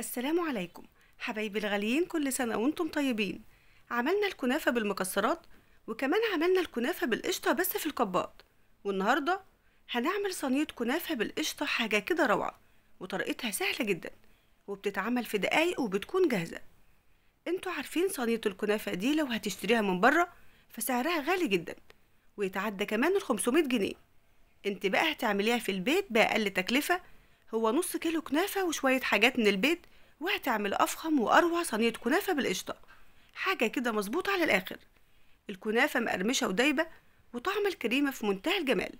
السلام عليكم حبايبي الغاليين، كل سنة وانتم طيبين. عملنا الكنافة بالمكسرات وكمان عملنا الكنافة بالقشطة بس في الكباط. والنهاردة هنعمل صينية كنافة بالقشطة، حاجة كده روعة وطريقتها سهلة جدا وبتتعمل في دقايق وبتكون جاهزة. انتوا عارفين صينية الكنافة دي لو هتشتريها من بره فسعرها غالي جدا ويتعدى كمان 500 جنيه. انت بقى هتعمليها في البيت بأقل تكلفة، هو نص كيلو كنافة وشوية حاجات من البيت، وهتعمل أفخم وأروع صينية كنافة بالقشطة، حاجة كده مظبوطة على الآخر. الكنافة مقرمشة ودايبة وطعم الكريمة في منتهى الجمال.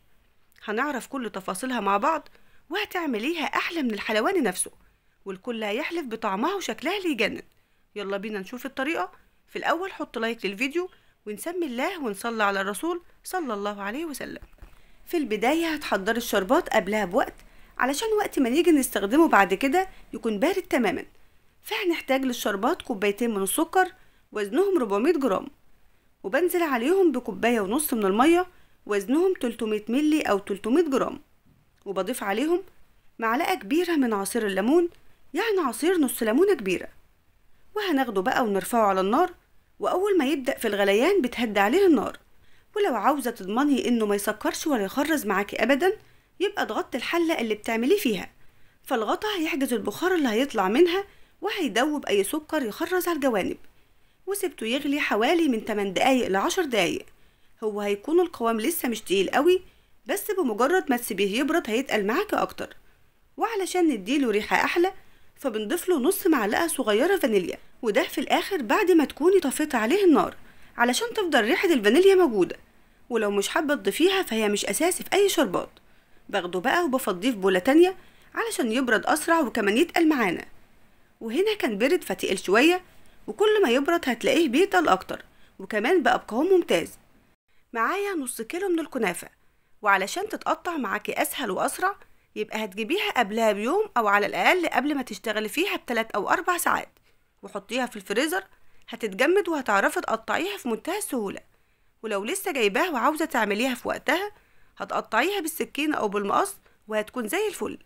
هنعرف كل تفاصيلها مع بعض، وهتعمليها أحلى من الحلواني نفسه، والكل هيحلف بطعمها وشكلها اللي يجنن. يلا بينا نشوف الطريقة. في الأول حط لايك للفيديو ونسمي الله ونصلي على الرسول صلى الله عليه وسلم. في البداية هتحضري الشربات قبلها بوقت علشان وقت ما نيجي نستخدمه بعد كده يكون بارد تماما. فهنحتاج للشربات كوبايتين من السكر وزنهم 400 جرام، وبنزل عليهم بكوباية ونص من المية وزنهم 300 ملي أو 300 جرام، وبضيف عليهم معلقة كبيرة من عصير الليمون، يعني عصير نص ليمونة كبيرة. وهناخده بقى ونرفعه على النار، وأول ما يبدأ في الغليان بتهدي عليه النار. ولو عاوزة تضمني انه ما يسكرش ولا يخرز معاكي ابدا، يبقى تغطي الحلة اللي بتعمليه فيها، فالغطا هيحجز البخار اللي هيطلع منها وهيدوب اي سكر يخرز على الجوانب. وسبته يغلي حوالي من 8 دقايق ل 10 دقايق. هو هيكون القوام لسه مش تقيل قوي، بس بمجرد ما تسيبيه يبرد هيتقل معاكي اكتر. وعلشان نديله ريحة احلى فبنضيف له نص معلقة صغيرة فانيليا، وده في الاخر بعد ما تكوني طفيت عليه النار علشان تفضل ريحة الفانيليا موجودة. ولو مش حابة تضيفيها فهي مش أساسي في أي شربات. باخده بقى وبفضيه في بولة تانية علشان يبرد أسرع وكمان يتقل معانا. وهنا كان برد فتقل شوية، وكل ما يبرد هتلاقيه بيتقل أكتر وكمان بقى بقوام ممتاز. معايا نص كيلو من الكنافة، وعلشان تتقطع معاكي أسهل وأسرع يبقى هتجيبيها قبلها بيوم أو على الأقل قبل ما تشتغلي فيها ب3 أو 4 ساعات، وحطيها في الفريزر هتتجمد وهتعرفي تقطعيها في منتهى السهولة. ولو لسه جايباها وعاوزة تعمليها في وقتها هتقطعيها بالسكينة أو بالمقص وهتكون زي الفل.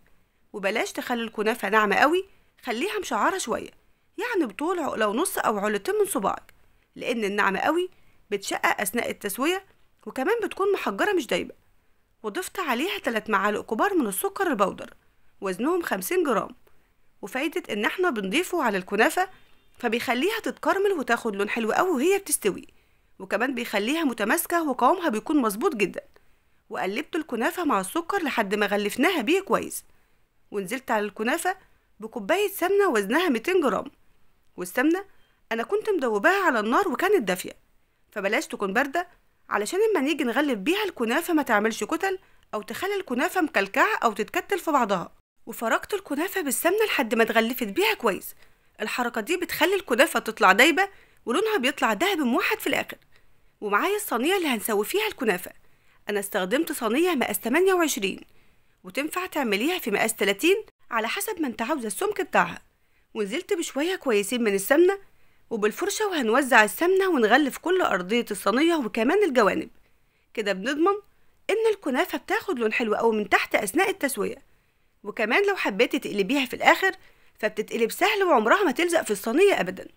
وبلاش تخلي الكنافة ناعمة قوي، خليها مشعرة شوية، يعني بطول عقلة ونص أو عقلتين من صباعك، لأن الناعمة قوي بتشقق أثناء التسوية وكمان بتكون محجرة مش دايبة. وضفت عليها 3 معالق كبار من السكر البودر وزنهم 50 جرام. وفايدة إن احنا بنضيفه على الكنافة فبيخليها تتكرمل وتاخد لون حلو قوي وهي بتستوي، وكمان بيخليها متماسكة وقوامها بيكون مظبوط جدا. وقلبت الكنافة مع السكر لحد ما غلفناها بيه كويس، ونزلت على الكنافة بكوباية سمنة وزنها 200 جرام. والسمنة أنا كنت مدوباها على النار وكانت دافية، فبلاش تكون باردة علشان اما نيجي نغلف بيها الكنافة ما تعملش كتل أو تخلي الكنافة مكلكعة أو تتكتل في بعضها. وفركت الكنافة بالسمنة لحد ما اتغلفت بيها كويس. الحركة دي بتخلي الكنافة تطلع دايبة ولونها بيطلع دهبي موحد في الآخر. ومعايا الصينية اللي هنسوي فيها الكنافة، أنا استخدمت صينية مقاس 28، وتنفع تعمليها في مقاس 30 على حسب ما انت عاوزة السمك بتاعها. ونزلت بشوية كويسين من السمنة وبالفرشة، وهنوزع السمنة ونغلف كل أرضية الصينية وكمان الجوانب. كده بنضمن إن الكنافة بتاخد لون حلو أوي من تحت أثناء التسوية. وكمان لو حبيتي تقلبيها في الآخر فبتتقلب سهل وعمرها ما تلزق في الصينية أبدا.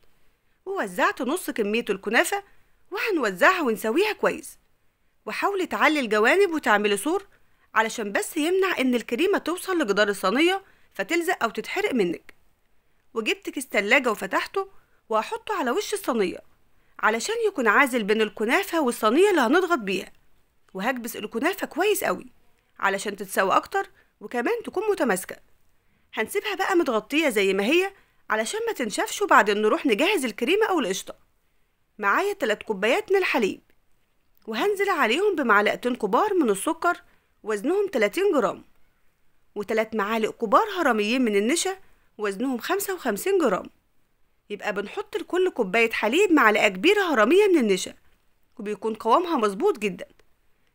ووزعت نص كمية الكنافة وهنوزعها ونسويها كويس. وحاولي تعلي الجوانب وتعملي سور علشان بس يمنع ان الكريمة توصل لجدار الصينية فتلزق او تتحرق منك. وجبت كيس تلاجة وفتحته وهحطه على وش الصينية علشان يكون عازل بين الكنافة والصينية اللي هنضغط بيها. وهكبس الكنافة كويس قوي علشان تتسوى اكتر وكمان تكون متماسكة. هنسيبها بقى متغطية زي ما هي علشان ما تنشفش، وبعدين نروح نجهز الكريمة او القشطة. معايا 3 كوبايات من الحليب، وهنزل عليهم بمعلقتين كبار من السكر وزنهم 30 جرام، و3 معالق كبار هرميين من النشا وزنهم 55 جرام. يبقى بنحط لكل كوباية حليب معلقة كبيرة هرمية من النشا، وبيكون قوامها مظبوط جدا.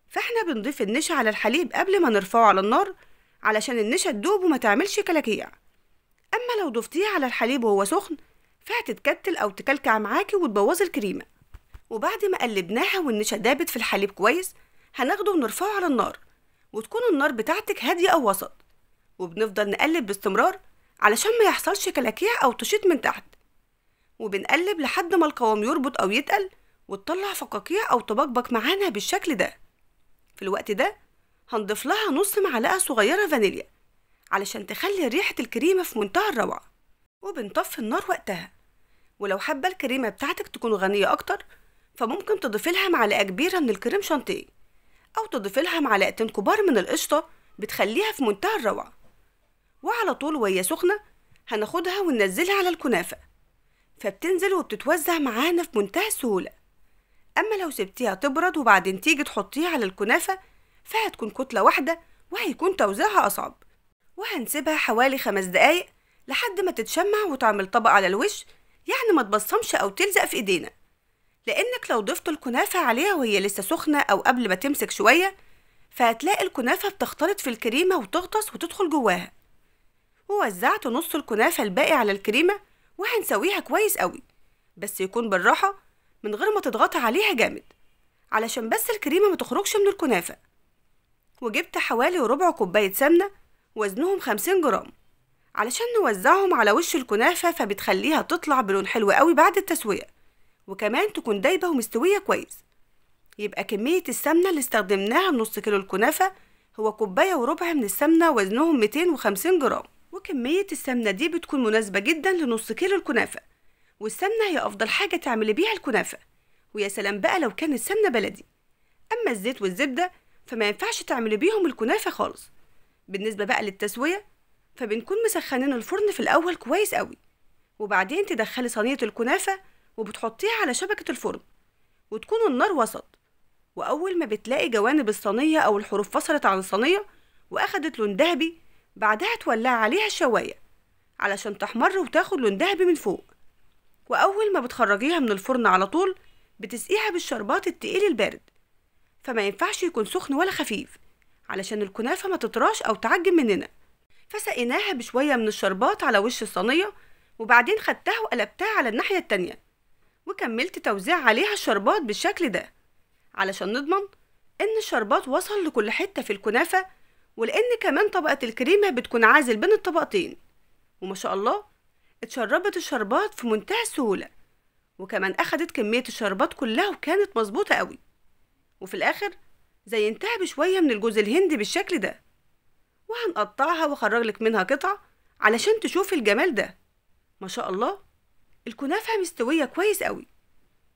فاحنا بنضيف النشا على الحليب قبل ما نرفعه على النار علشان النشا تدوب وما تعملش كلاكيع. اما لو ضفتيه على الحليب وهو سخن فهتتكتل او تكلكع معاكي وتبوظي الكريمة. وبعد ما قلبناها والنشا دابت في الحليب كويس هناخده ونرفعه على النار، وتكون النار بتاعتك هادية أو وسط. وبنفضل نقلب باستمرار علشان ما يحصلش كلاكيع أو تشيط من تحت، وبنقلب لحد ما القوام يربط أو يتقل وتطلع فقاقيع أو تبقبق معانا بالشكل ده. في الوقت ده هنضيف لها نص معلقة صغيرة فانيليا علشان تخلي ريحة الكريمة في منتهى الروعة، وبنطفي النار وقتها. ولو حابة الكريمة بتاعتك تكون غنية أكتر فممكن تضيفي لها معلقة كبيرة من الكريم شانتيه أو تضيفي لها معلقتين كبار من القشطة، بتخليها في منتهى الروعة. وعلى طول وهي سخنة هناخدها وننزلها على الكنافة، فبتنزل وبتتوزع معانا في منتهى السهولة. أما لو سبتيها تبرد وبعدين تيجي تحطيها على الكنافة فهتكون كتلة واحدة وهيكون توزيعها أصعب. وهنسيبها حوالي 5 دقايق لحد ما تتشمع وتعمل طبق على الوش، يعني ما تبصمش أو تلزق في إيدينا، لأنك لو ضفت الكنافة عليها وهي لسه سخنة أو قبل ما تمسك شوية فهتلاقي الكنافة بتختلط في الكريمة وتغطس وتدخل جواها. ووزعت نص الكنافة الباقي على الكريمة وهنسويها كويس قوي، بس يكون بالراحة من غير ما تضغط عليها جامد علشان بس الكريمة ما تخرجش من الكنافة. وجبت حوالي ربع كوباية سمنة وزنهم 50 جرام علشان نوزعهم على وش الكنافة، فبتخليها تطلع بلون حلو قوي بعد التسوية، وكمان تكون دايبة ومستوية كويس. يبقى كمية السمنة اللي استخدمناها لنص كيلو الكنافة هو كوباية وربع من السمنة وزنهم 250 جرام. وكمية السمنة دي بتكون مناسبة جدا لنص كيلو الكنافة، والسمنة هي أفضل حاجة تعملي بيها الكنافة، ويا سلام بقى لو كانت سمنة بلدي. أما الزيت والزبدة فما ينفعش تعملي بيهم الكنافة خالص. بالنسبة بقى للتسوية فبنكون مسخنين الفرن في الأول كويس قوي، وبعدين تدخلي صينية الكنافة وبتحطيها على شبكة الفرن وتكون النار وسط. وأول ما بتلاقي جوانب الصينية أو الحروف فصلت عن الصينية وأخدت لون ذهبي، بعدها تولعي عليها الشواية علشان تحمر وتاخد لون ذهبي من فوق. وأول ما بتخرجيها من الفرن على طول بتسقيها بالشربات التقيل البارد، فما ينفعش يكون سخن ولا خفيف علشان الكنافة ما تطراش أو تعجن مننا. فسقيناها بشوية من الشربات على وش الصينية، وبعدين خدتها وقلبتها على الناحية التانية وكملت توزيع عليها الشربات بالشكل ده علشان نضمن إن الشربات وصل لكل حتة في الكنافة، ولأن كمان طبقة الكريمة بتكون عازل بين الطبقتين. وما شاء الله اتشربت الشربات في منتهى السهولة، وكمان أخدت كمية الشربات كلها وكانت مظبوطة قوي. وفي الآخر زينتها بشوية من الجوز الهندي بالشكل ده، وهنقطعها واخرجلك منها قطع علشان تشوفي الجمال ده. ما شاء الله الكنافة مستوية كويس قوي،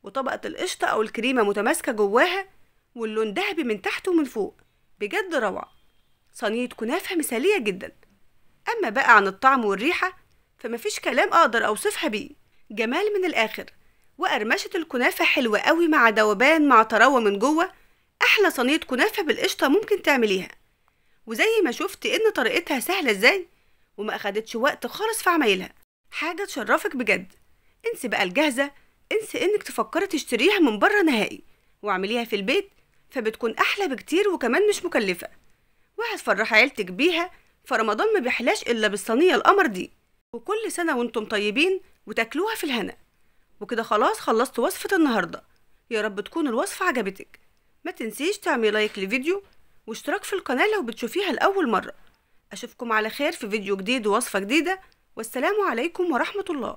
وطبقة القشطة أو الكريمة متماسكة جواها، واللون دهبي من تحت ومن فوق، بجد روعة. صينية كنافة مثالية جدا. أما بقى عن الطعم والريحة فمفيش كلام أقدر أوصفها بيه، جمال من الآخر. وقرمشة الكنافة حلوة قوي مع دوبان مع طراوة من جوه. أحلى صينية كنافة بالقشطة ممكن تعمليها، وزي ما شفت إن طريقتها سهلة إزاي وما أخدتش وقت خالص في عمايلها، حاجة تشرفك بجد. انسي بقى الجاهزة، انسي إنك تفكري تشتريها من بره نهائي، واعمليها في البيت فبتكون أحلى بكتير وكمان مش مكلفة، وهتفرحي عيلتك بيها. فرمضان ما بيحلاش إلا بالصينية القمر دي. وكل سنة وانتم طيبين وتاكلوها في الهنا. وكده خلاص خلصت وصفة النهاردة، يا رب تكون الوصفة عجبتك. ما تنسيش تعملي لايك للفيديو واشتراك في القناة لو بتشوفيها لأول مرة. أشوفكم على خير في فيديو جديد ووصفة جديدة، والسلام عليكم ورحمة الله.